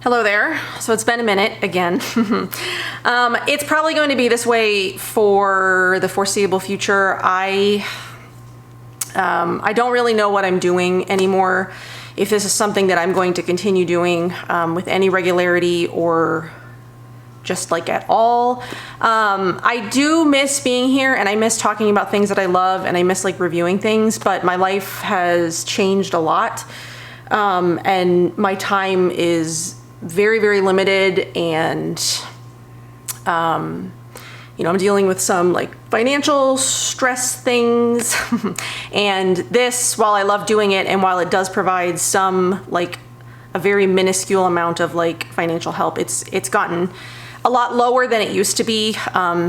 Hello there. So it's been a minute again. It's probably going to be this way for the foreseeable future. I don't really know what I'm doing anymore, if this is something that I'm going to continue doing with any regularity or just like at all. I do miss being here and I miss talking about things that I love and I miss like reviewing things, but my life has changed a lot and my time is very, very limited, and you know, I'm dealing with some like financial stress things and this, while I love doing it and while it does provide some like a very minuscule amount of like financial help, it's gotten a lot lower than it used to be.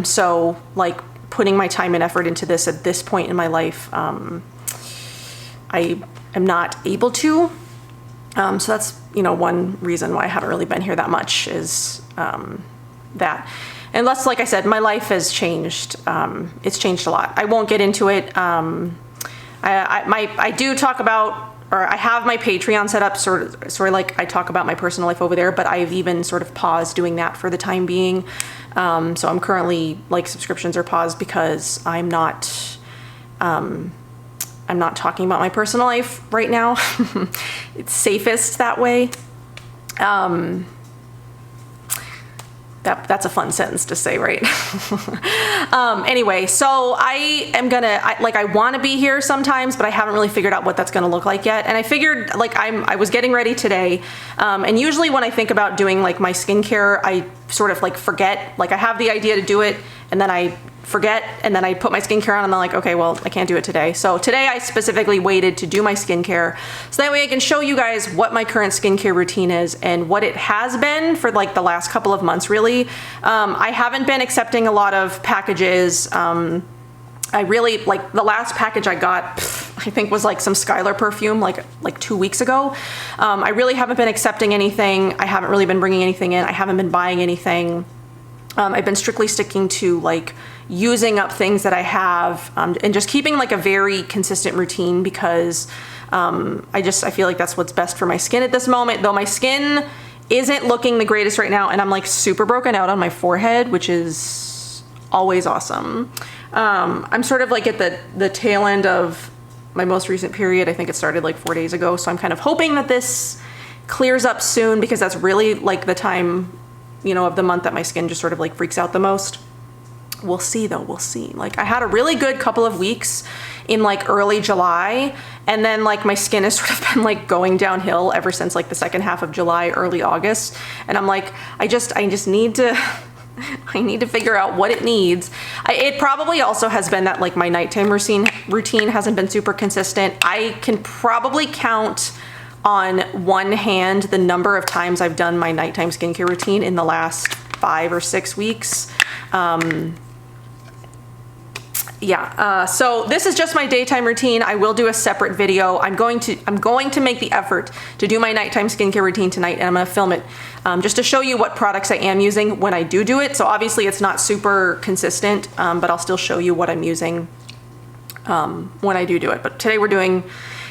So like putting my time and effort into this at this point in my life, I am not able to. So that's, you know, one reason why I haven't really been here that much is that. Unless, like I said, my life has changed. It's changed a lot. I won't get into it. I do talk about, or I have my Patreon set up sort of like I talk about my personal life over there, but I've even sort of paused doing that for the time being. So I'm currently, like, subscriptions are paused because I'm not talking about my personal life right now. It's safest that way. That's a fun sentence to say, right? Anyway, so I want to be here sometimes, but I haven't really figured out what that's going to look like yet. And I figured, like, I was getting ready today. And usually when I think about doing like my skincare, I sort of like forget, like I have the idea to do it and then I forget, and then I put my skincare on and I'm like, okay, well, I can't do it today. So today I specifically waited to do my skincare so that way I can show you guys what my current skincare routine is and what it has been for like the last couple of months, really. I haven't been accepting a lot of packages. I really, like, the last package I got, I think was like some Skylar perfume like 2 weeks ago. I really haven't been accepting anything. I haven't really been bringing anything in. I haven't been buying anything. I've been strictly sticking to like using up things that I have and just keeping like a very consistent routine because I feel like that's what's best for my skin at this moment, though my skin isn't looking the greatest right now and I'm like super broken out on my forehead, which is always awesome. I'm sort of like at the tail end of my most recent period. I think it started like 4 days ago, so I'm kind of hoping that this clears up soon because that's really like the time, you know, of the month that my skin just sort of like freaks out the most. We'll see though, we'll see. Like I had a really good couple of weeks in like early July, and then like my skin has sort of been like going downhill ever since like the second half of July, early August. And I'm like, I just need to, I need to figure out what it needs. It probably also has been that like my nighttime routine hasn't been super consistent. I can probably count on one hand the number of times I've done my nighttime skincare routine in the last 5 or 6 weeks. So this is just my daytime routine. I will do a separate video. I'm going to make the effort to do my nighttime skincare routine tonight, and I'm going to film it just to show you what products I am using when I do it. So obviously it's not super consistent, but I'll still show you what I'm using when I do it. But today we're doing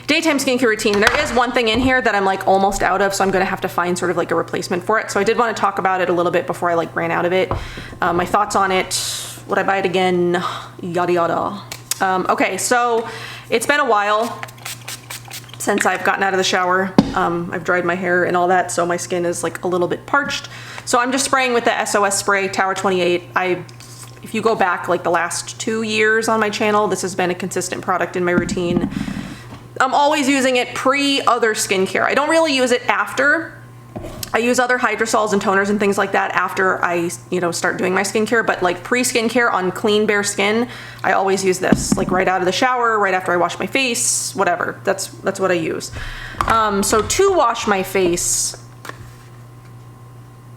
daytime skincare routine. There is one thing in here that I'm like almost out of, so I'm gonna have to find sort of like a replacement for it. So I did want to talk about it a little bit before I like ran out of it. My thoughts on it, would I buy it again, yada yada. Okay, so it's been a while since I've gotten out of the shower. I've dried my hair and all that, so my skin is like a little bit parched. So I'm just spraying with the SOS spray, Tower 28. If you go back like the last 2 years on my channel, this has been a consistent product in my routine. I'm always using it pre-other skincare. I don't really use it after. I use other hydrosols and toners and things like that after I, you know, start doing my skincare, but like pre-skincare on clean, bare skin, I always use this, like right out of the shower, right after I wash my face, whatever. That's what I use. So to wash my face,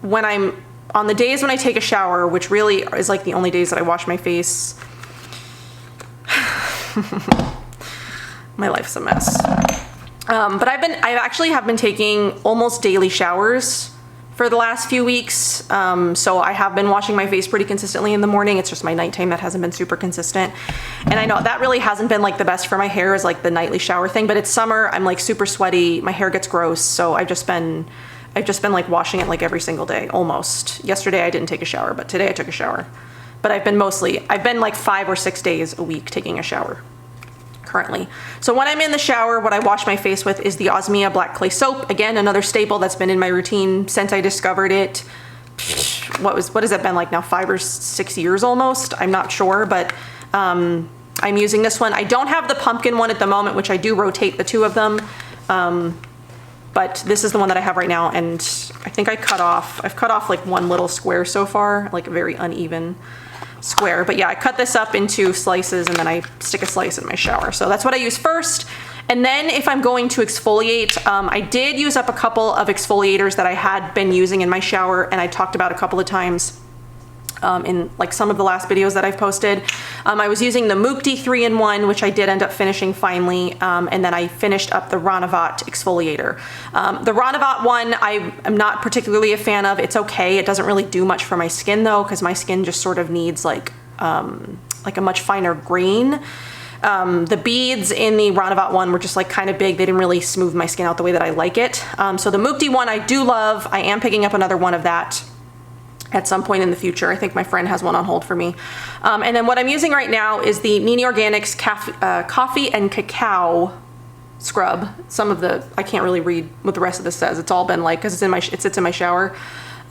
when I'm on the days when I take a shower, which really is like the only days that I wash my face, my life's a mess. But I actually have been taking almost daily showers for the last few weeks. So I have been washing my face pretty consistently in the morning. It's just my nighttime that hasn't been super consistent. And I know that really hasn't been like the best for my hair, is like the nightly shower thing, but it's summer. I'm like super sweaty. My hair gets gross. So I've I've just been like washing it like every single day, almost. Yesterday I didn't take a shower, but today I took a shower. But I've been like 5 or 6 days a week taking a shower currently. So when I'm in the shower, what I wash my face with is the Osmia Black Clay Soap. Again, another staple that's been in my routine since I discovered it. What has that been like now, 5 or 6 years almost? I'm not sure, but I'm using this one. I don't have the pumpkin one at the moment, which I do rotate the two of them. But this is the one that I have right now, and I think I've cut off like one little square so far, like a very uneven square. But yeah, I cut this up into slices and then I stick a slice in my shower. So that's what I use first. And then if I'm going to exfoliate, I did use up a couple of exfoliators that I had been using in my shower, and I talked about a couple of times in like some of the last videos that I've posted. I was using the Mukti 3-in-1, which I did end up finishing finally, and then I finished up the Ranavat exfoliator. The Ranavat one I am not particularly a fan of. It's okay. It doesn't really do much for my skin though, because my skin just sort of needs like a much finer grain. The beads in the Ranavat one were just like kind of big. They didn't really smooth my skin out the way that I like it. So the Mukti one I do love. I am picking up another one of that at some point in the future. I think my friend has one on hold for me. And then what I'm using right now is the Nini Organics Coffee and Cacao Scrub. I can't really read what the rest of this says. It's all been like, because it sits in my shower.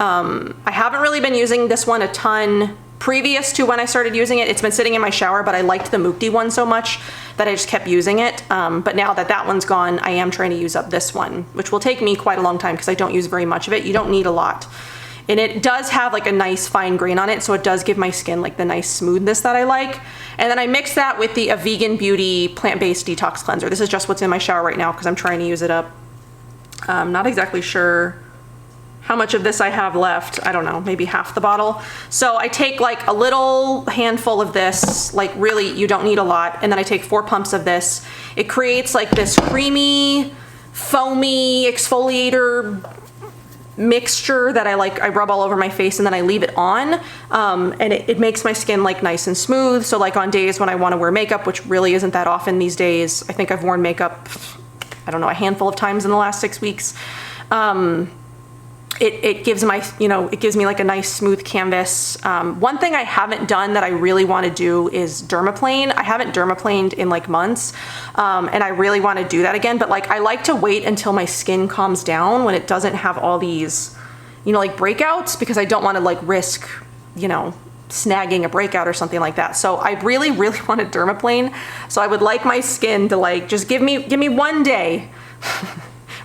I haven't really been using this one a ton previous to when I started using it. It's been sitting in my shower, but I liked the Mukti one so much that I just kept using it. But now that that one's gone, I am trying to use up this one, which will take me quite a long time because I don't use very much of it. You don't need a lot. And it does have like a nice fine grain on it, so it does give my skin like the nice smoothness that I like. And then I mix that with the Vegan Beauty plant-based detox cleanser. This is just what's in my shower right now because I'm trying to use it up. I'm not exactly sure how much of this I have left. I don't know, maybe half the bottle. So I take like a little handful of this, like really you don't need a lot, and then I take 4 pumps of this. It creates like this creamy, foamy exfoliator mixture that I rub all over my face and then I leave it on, and it makes my skin like nice and smooth. So like on days when I want to wear makeup, which really isn't that often these days, I think I've worn makeup, I don't know, a handful of times in the last 6 weeks. It gives me like a nice smooth canvas. One thing I haven't done that I really want to do is dermaplane. I haven't dermaplaned in like months, and I really want to do that again, but like I like to wait until my skin calms down when it doesn't have all these, like breakouts, because I don't want to like risk, snagging a breakout or something like that. So I really, really want to dermaplane. So I would like my skin to like just give me one day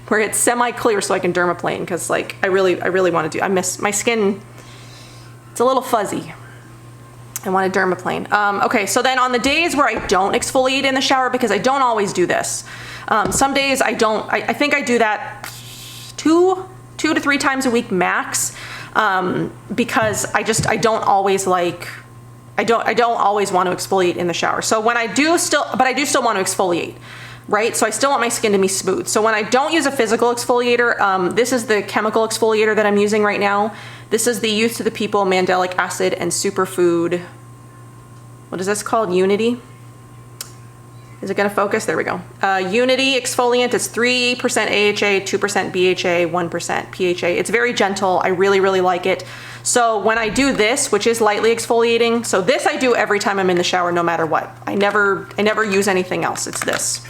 where it's semi-clear so I can dermaplane, because like I really want to do. I miss my skin. It's a little fuzzy. I want to dermaplane. Okay, so then on the days where I don't exfoliate in the shower, because I don't always do this. Some days I don't. I think I do that two to 3 times a week max, because I don't always want to exfoliate in the shower. So when I do still want to exfoliate. Right? So I still want my skin to be smooth. So when I don't use a physical exfoliator, this is the chemical exfoliator that I'm using right now. This is the Youth to the People Mandelic Acid and Superfood. What is this called? Unity? Is it going to focus? There we go. Unity exfoliant. It's 3% AHA, 2% BHA, 1% PHA. It's very gentle. I really, really like it. So when I do this, which is lightly exfoliating, so this I do every time I'm in the shower, no matter what. I never use anything else. It's this.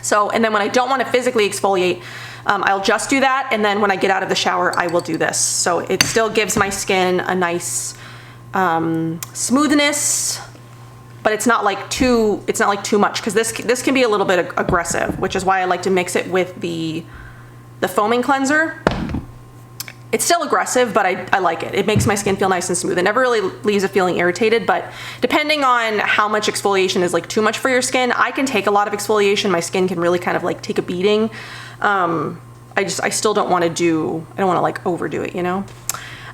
So, and then when I don't want to physically exfoliate, I'll just do that. And then when I get out of the shower, I will do this. So it still gives my skin a nice smoothness, but it's not like too much, because this can be a little bit aggressive, which is why I like to mix it with the foaming cleanser. It's still aggressive, but I like it. It makes my skin feel nice and smooth. It never really leaves it feeling irritated, but depending on how much exfoliation is like too much for your skin, I can take a lot of exfoliation. My skin can really kind of like take a beating. I still don't want to like overdo it,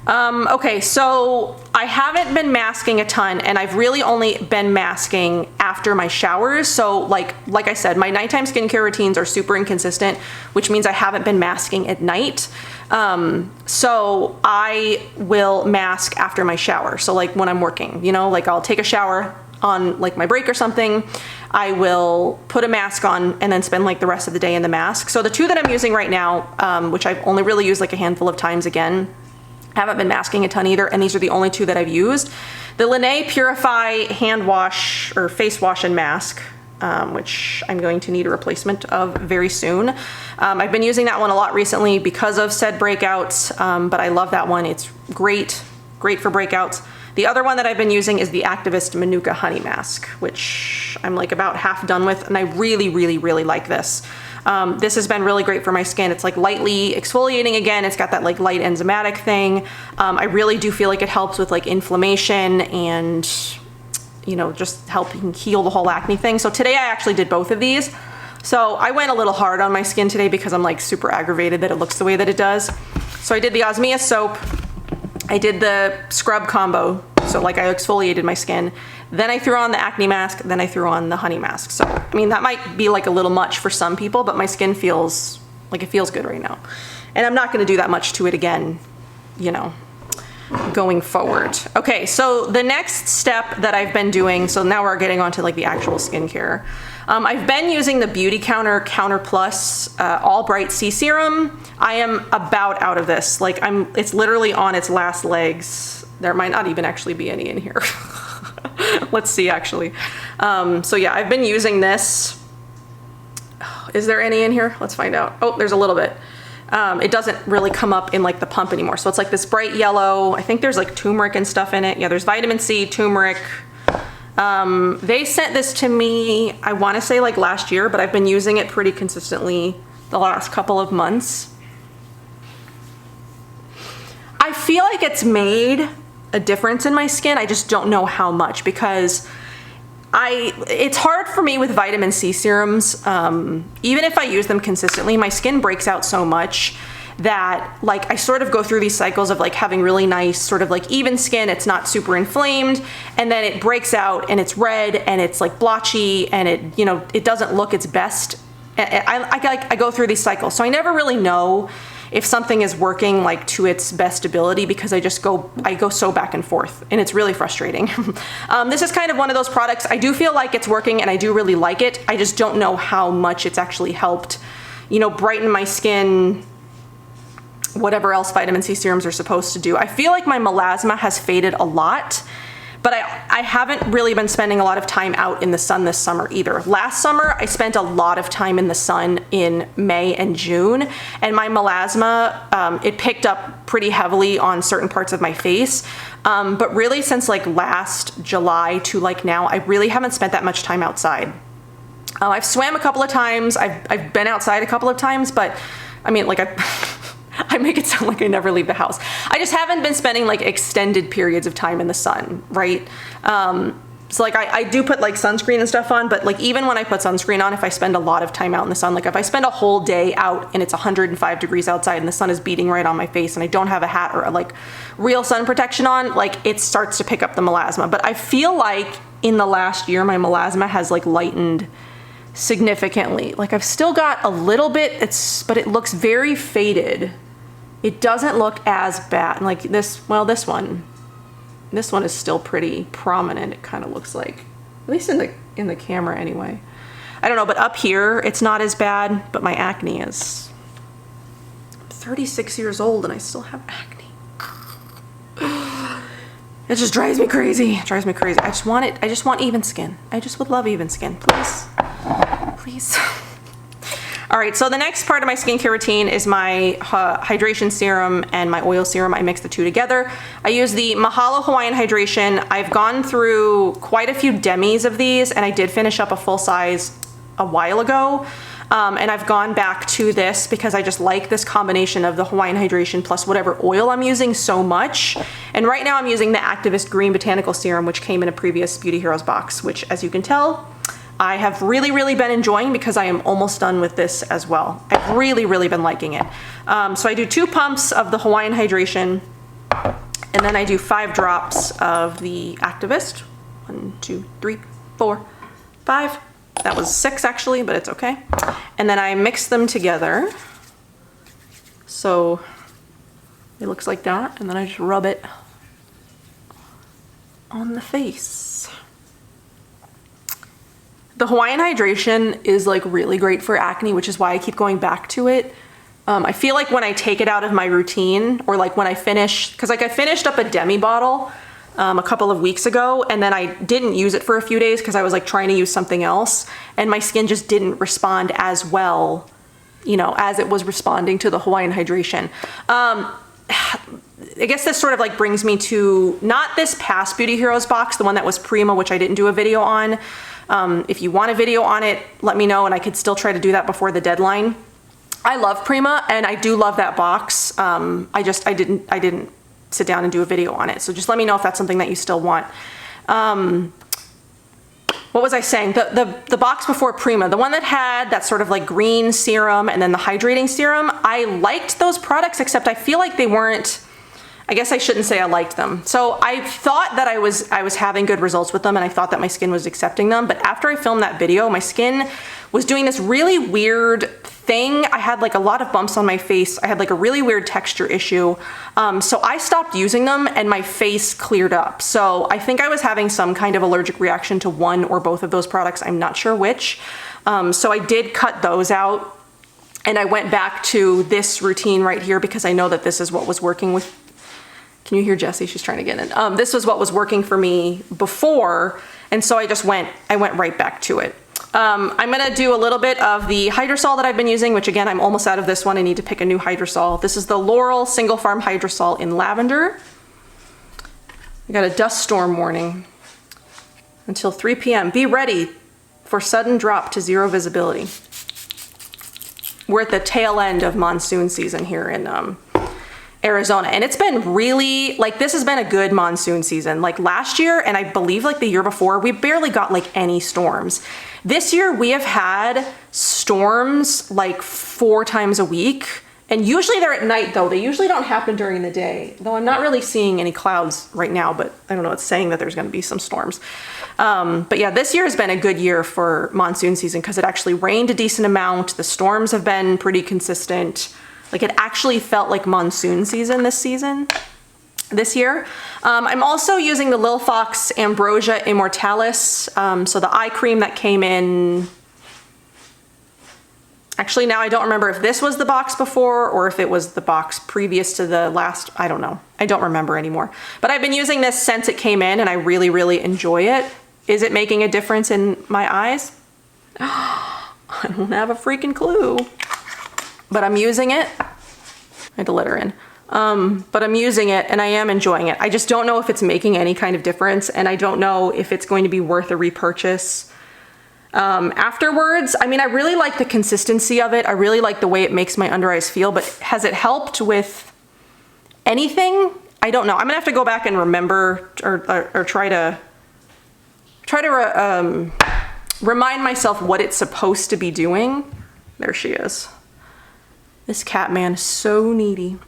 Okay, so I haven't been masking a ton, and I've really only been masking after my showers. So like I said, my nighttime skincare routines are super inconsistent, which means I haven't been masking at night. So I will mask after my shower. So like when I'm working, like I'll take a shower on like my break or something, I will put a mask on and then spend like the rest of the day in the mask. So the two that I'm using right now, which I've only really used like a handful of times again, haven't been masking a ton either, and these are the only two that I've used. The Laneige Purify hand wash or face wash and mask, which I'm going to need a replacement of very soon. I've been using that one a lot recently because of said breakouts, but I love that one. It's great for breakouts. The other one that I've been using is the Activist Manuka Honey Mask, which I'm like about half done with, and I really, really, really like this. This has been really great for my skin. It's like lightly exfoliating again. It's got that like light enzymatic thing. I really do feel like it helps with like inflammation and, you know, just helping heal the whole acne thing. So today I actually did both of these. So I went a little hard on my skin today because I'm like super aggravated that it looks the way that it does. So I did the osmium soap. I did the scrub combo. So like I exfoliated my skin. Then I threw on the acne mask, then I threw on the honey mask. So, I mean, that might be like a little much for some people, but my skin feels like it feels good right now. And I'm not gonna do that much to it again, you know, going forward. Okay, so the next step that I've been doing, so now we're getting onto like the actual skincare. I've been using the Beauty Counter Plus All Bright C Serum. I am about out of this. Like it's literally on its last legs. There might not even actually be any in here. Let's see actually. So yeah, I've been using this. Is there any in here? Let's find out. Oh, there's a little bit. It doesn't really come up in like the pump anymore. So it's like this bright yellow. I think there's like turmeric and stuff in it. Yeah, there's vitamin C, turmeric. They sent this to me, I want to say like last year, but I've been using it pretty consistently the last couple of months. I feel like it's made a difference in my skin. I just don't know how much because it's hard for me with vitamin C serums. Even if I use them consistently, my skin breaks out so much that like I sort of go through these cycles of like having really nice sort of like even skin. It's not super inflamed, and then it breaks out and it's red and it's like blotchy and it, you know, it doesn't look its best. I go through these cycles, so I never really know if something is working like to its best ability because I go so back and forth, and it's really frustrating. This is kind of one of those products. I do feel like it's working and I do really like it. I just don't know how much it's actually helped, you know, brighten my skin, whatever else vitamin C serums are supposed to do. I feel like my melasma has faded a lot, but I haven't really been spending a lot of time out in the sun this summer either. Last summer, I spent a lot of time in the sun in May and June, and my melasma, it picked up pretty heavily on certain parts of my face. But really since like last July to like now, I really haven't spent that much time outside. I've swam a couple of times, I've been outside a couple of times, but I mean, like I make it sound like I never leave the house. I just haven't been spending like extended periods of time in the sun, right? So like I do put like sunscreen and stuff on, but like even when I put sunscreen on, if I spend a lot of time out in the sun, like if I spend a whole day out and it's 105 degrees outside and the sun is beating right on my face and I don't have a hat or a, like real sun protection on, like it starts to pick up the melasma. But I feel like in the last year, my melasma has like lightened significantly. Like I've still got a little bit, but it looks very faded. It doesn't look as bad. Like this, well, this one is still pretty prominent. It kind of looks like, at least in the camera anyway. I don't know, but up here it's not as bad, but my acne is. I'm 36 years old and I still have acne. It just drives me crazy. It drives me crazy. I just want even skin. I just would love even skin, please. Please. All right, so the next part of my skincare routine is my hydration serum and my oil serum. I mix the two together. I use the Mahalo Hawaiian Hydration. I've gone through quite a few demis of these, and I did finish up a full size a while ago. And I've gone back to this because I just like this combination of the Hawaiian Hydration plus whatever oil I'm using so much. And right now I'm using the Activist Green Botanical Serum, which came in a previous Beauty Heroes box, which, as you can tell, I have really, really been enjoying because I am almost done with this as well. I've really, really been liking it. So I do 2 pumps of the Hawaiian Hydration, and then I do 5 drops of the Activist. 1, 2, 3, 4, 5. That was 6 actually, but it's okay. And then I mix them together. So it looks like that, and then I just rub it on the face. The Hawaiian Hydration is like really great for acne, which is why I keep going back to it. I feel like when I take it out of my routine, or like when I finish, because like I finished up a demi bottle a couple of weeks ago, and then I didn't use it for a few days because I was like trying to use something else, and my skin just didn't respond as well, you know, as it was responding to the Hawaiian Hydration. I guess this sort of like brings me to not this past Beauty Heroes box, the one that was Prima, which I didn't do a video on. If you want a video on it, let me know, and I could still try to do that before the deadline. I love Prima, and I do love that box. I didn't sit down and do a video on it. So just let me know if that's something that you still want. What was I saying? The box before Prima, the one that had that sort of like green serum and then the hydrating serum, I liked those products, except I feel like they weren't, I guess I shouldn't say I liked them. So I thought that I was having good results with them, and I thought that my skin was accepting them. But after I filmed that video, my skin was doing this really weird thing. I had like a lot of bumps on my face. I had like a really weird texture issue. So I stopped using them and my face cleared up. So I think I was having some kind of allergic reaction to one or both of those products. I'm not sure which. So I did cut those out, and I went back to this routine right here because I know that this is what was working with. Can you hear Jessie? She's trying to get in. This was what was working for me before, and so I went right back to it. I'm gonna do a little bit of the hydrosol that I've been using, which again, I'm almost out of this one. I need to pick a new hydrosol. This is the Laurel Single Farm Hydrosol in Lavender. I got a dust storm warning until 3 p.m. Be ready for sudden drop to 0 visibility. We're at the tail end of monsoon season here in Arizona, and it's been really, like, this has been a good monsoon season. Like last year, and I believe like the year before, we barely got like any storms. This year we have had storms like 4 times a week, and usually they're at night though. They usually don't happen during the day, though I'm not really seeing any clouds right now, but I don't know, it's saying that there's gonna be some storms. But yeah, this year has been a good year for monsoon season because it actually rained a decent amount. The storms have been pretty consistent. Like it actually felt like monsoon season this year. I'm also using the Lil Fox Ambrosia Immortalis. So the eye cream that came in, actually now I don't remember if this was the box before or if it was the box previous to the last, I don't know. I don't remember anymore. But I've been using this since it came in and I really, really enjoy it. Is it making a difference in my eyes? I don't have a freaking clue. But I'm using it. I had to let her in. But I'm using it and I am enjoying it. I just don't know if it's making any kind of difference, and I don't know if it's going to be worth a repurchase afterwards. I mean, I really like the consistency of it. I really like the way it makes my under eyes feel, but has it helped with anything? I don't know. I'm gonna have to go back and remember or try to remind myself what it's supposed to be doing. There she is. This cat man is so needy.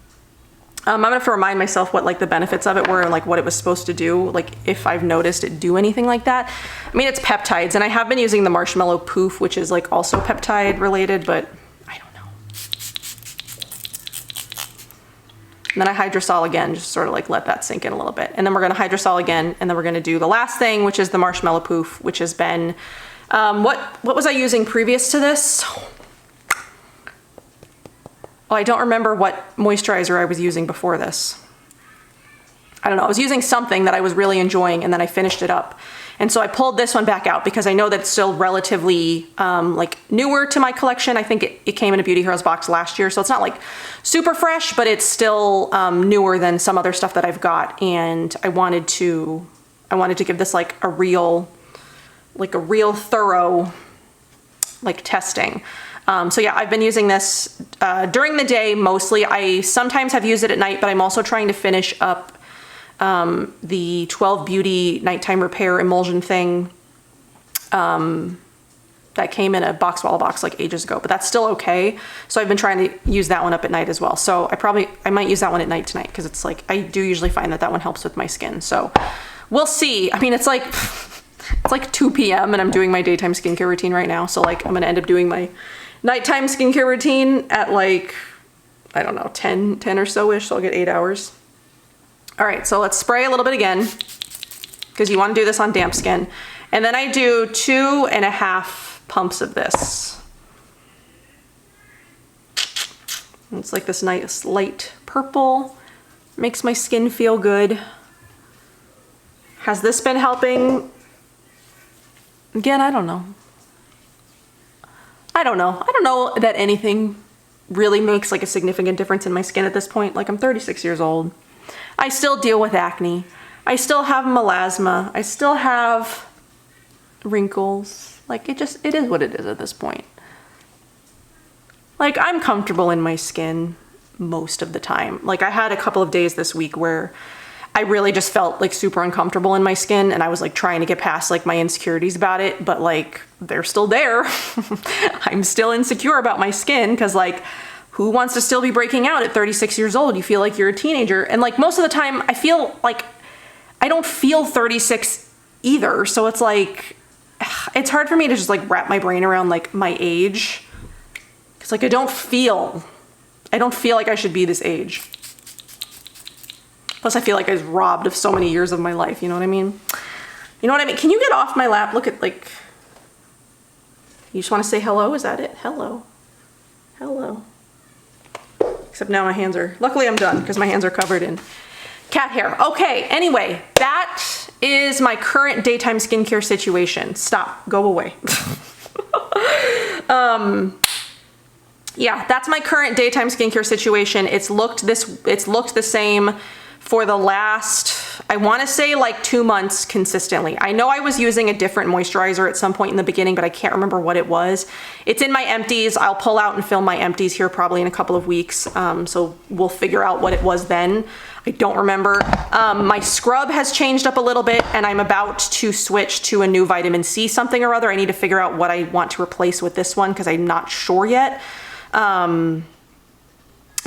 I'm gonna have to remind myself what like the benefits of it were and like what it was supposed to do, like if I've noticed it do anything like that. I mean, it's peptides, and I have been using the Marshmallow Poof, which is like also peptide related, but I don't know. And then I hydrosol again, just sort of like let that sink in a little bit. And then we're gonna hydrosol again, and then we're gonna do the last thing, which is the Marshmallow Poof, which has been, what was I using previous to this? Oh, I don't remember what moisturizer I was using before this. I don't know, I was using something that I was really enjoying and then I finished it up. And so I pulled this one back out because I know that it's still relatively like newer to my collection. I think it came in a Beauty Heroes box last year, so it's not like super fresh, but it's still newer than some other stuff that I've got. And I wanted to give this like a real thorough like testing. So yeah, I've been using this during the day mostly. I sometimes have used it at night, but I'm also trying to finish up the 12 Beauty Nighttime Repair Emulsion thing that came in a box swallow box like ages ago, but that's still okay. So I've been trying to use that one up at night as well. So I might use that one at night tonight because it's like, I do usually find that one helps with my skin. So we'll see. I mean, it's like 2 p.m. and I'm doing my daytime skincare routine right now. So like I'm gonna end up doing my nighttime skincare routine at like, I don't know, 10 or so-ish, so I'll get 8 hours. All right, so let's spray a little bit again, because you want to do this on damp skin. And then I do 2.5 pumps of this. It's like this nice light purple. Makes my skin feel good. Has this been helping? Again, I don't know. I don't know that anything really makes like a significant difference in my skin at this point. Like, I'm 36 years old. I still deal with acne. I still have melasma. I still have wrinkles. Like, it is what it is at this point. Like, I'm comfortable in my skin most of the time. Like, I had a couple of days this week where I really just felt like super uncomfortable in my skin, and I was like trying to get past like my insecurities about it, but like they're still there. I'm still insecure about my skin because like, who wants to still be breaking out at 36 years old? You feel like you're a teenager. And like most of the time I feel like I don't feel 36 either. So it's like, it's hard for me to just like wrap my brain around like my age. Cause like I don't feel like I should be this age. Plus I feel like I was robbed of so many years of my life. You know what I mean? You know what I mean? Can you get off my lap? Look at like, you just want to say hello? Is that it? Hello. Hello. Except now my hands are, luckily I'm done because my hands are covered in cat hair. Okay, anyway, that is my current daytime skincare situation. Stop, go away. Yeah, that's my current daytime skincare situation. It's looked the same for the last, I want to say like 2 months consistently. I know I was using a different moisturizer at some point in the beginning, but I can't remember what it was. It's in my empties. I'll pull out and film my empties here probably in a couple of weeks. So we'll figure out what it was then. I don't remember. My scrub has changed up a little bit, and I'm about to switch to a new vitamin C something or other. I need to figure out what I want to replace with this one because I'm not sure yet.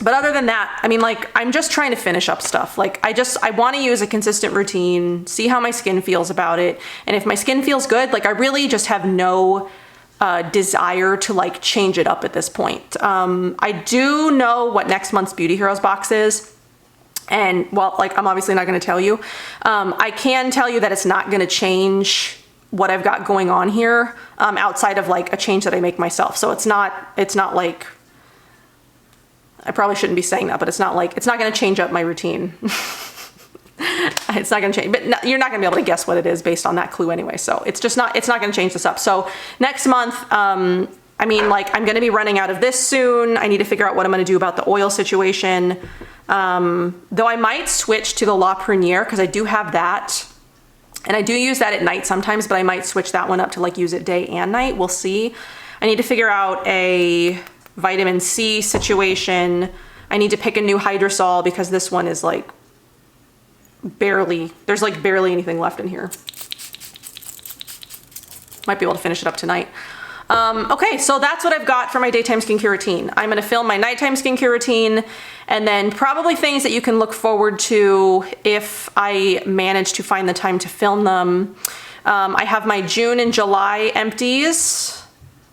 But other than that, I mean, like, I'm just trying to finish up stuff. Like, I want to use a consistent routine, see how my skin feels about it. And if my skin feels good, like, I really just have no desire to like change it up at this point. I do know what next month's Beauty Heroes box is. And well, like, I'm obviously not going to tell you. I can tell you that it's not going to change what I've got going on here, outside of like a change that I make myself. So it's not like, I probably shouldn't be saying that, but it's not going to change up my routine. It's not going to change, but no, you're not going to be able to guess what it is based on that clue anyway. So it's not going to change this up. So next month, I mean, like, I'm going to be running out of this soon. I need to figure out what I'm going to do about the oil situation. Though I might switch to the La Prunière because I do have that. And I do use that at night sometimes, but I might switch that one up to like use it day and night. We'll see. I need to figure out a vitamin C situation. I need to pick a new hydrosol because this one is like there's like barely anything left in here. Might be able to finish it up tonight. Okay, so that's what I've got for my daytime skincare routine. I'm gonna film my nighttime skincare routine and then probably things that you can look forward to if I manage to find the time to film them. I have my June and July empties.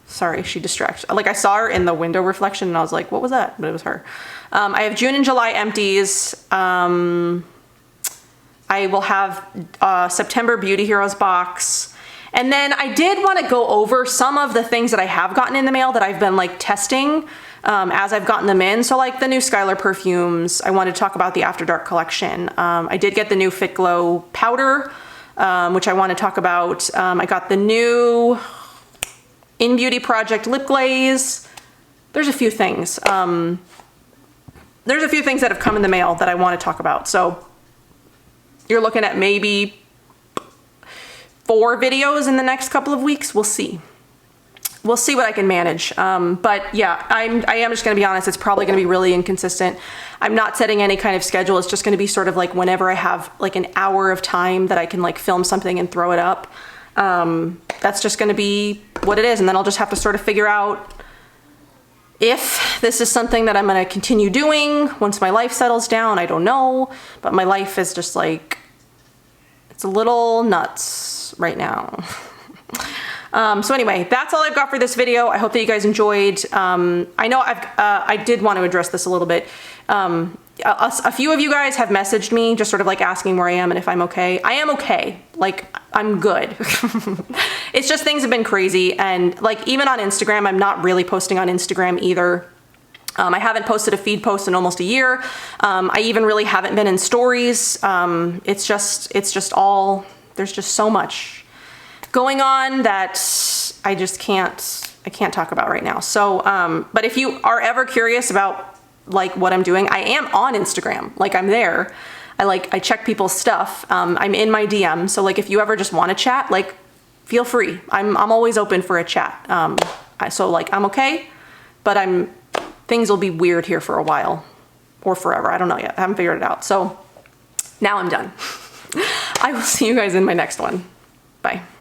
Sorry, she distracted. Like, I saw her in the window reflection and I was like, what was that? But it was her. I have June and July empties. I will have September Beauty Heroes box. And then I did want to go over some of the things that I have gotten in the mail that I've been like testing as I've gotten them in. So like the new Skylar perfumes, I wanted to talk about the After Dark collection. I did get the new Fit Glow powder, which I want to talk about. I got the new In Beauty Project lip glaze. There's a few things. There's a few things that have come in the mail that I want to talk about. So you're looking at maybe 4 videos in the next couple of weeks. We'll see. We'll see what I can manage. But yeah, I am just gonna be honest, it's probably gonna be really inconsistent. I'm not setting any kind of schedule. It's just gonna be sort of like whenever I have like an hour of time that I can like film something and throw it up. That's just gonna be what it is. And then I'll just have to sort of figure out if this is something that I'm gonna continue doing once my life settles down. I don't know, but my life is just like, it's a little nuts right now. So anyway, that's all I've got for this video. I hope that you guys enjoyed. I know I did want to address this a little bit. a few of you guys have messaged me just sort of like asking where I am and if I'm okay. I am okay. Like, I'm good. It's just things have been crazy. And like, even on Instagram, I'm not really posting on Instagram either. I haven't posted a feed post in almost a year. I even really haven't been in stories. It's just all, there's just so much going on that I just I can't talk about right now. So, but if you are ever curious about like what I'm doing, I am on Instagram. Like, I'm there. I check people's stuff. I'm in my DM. So like, if you ever just want to chat, like, feel free. I'm always open for a chat. So like, I'm okay, but things will be weird here for a while or forever. I don't know yet. I haven't figured it out. So now I'm done. I will see you guys in my next one. Bye.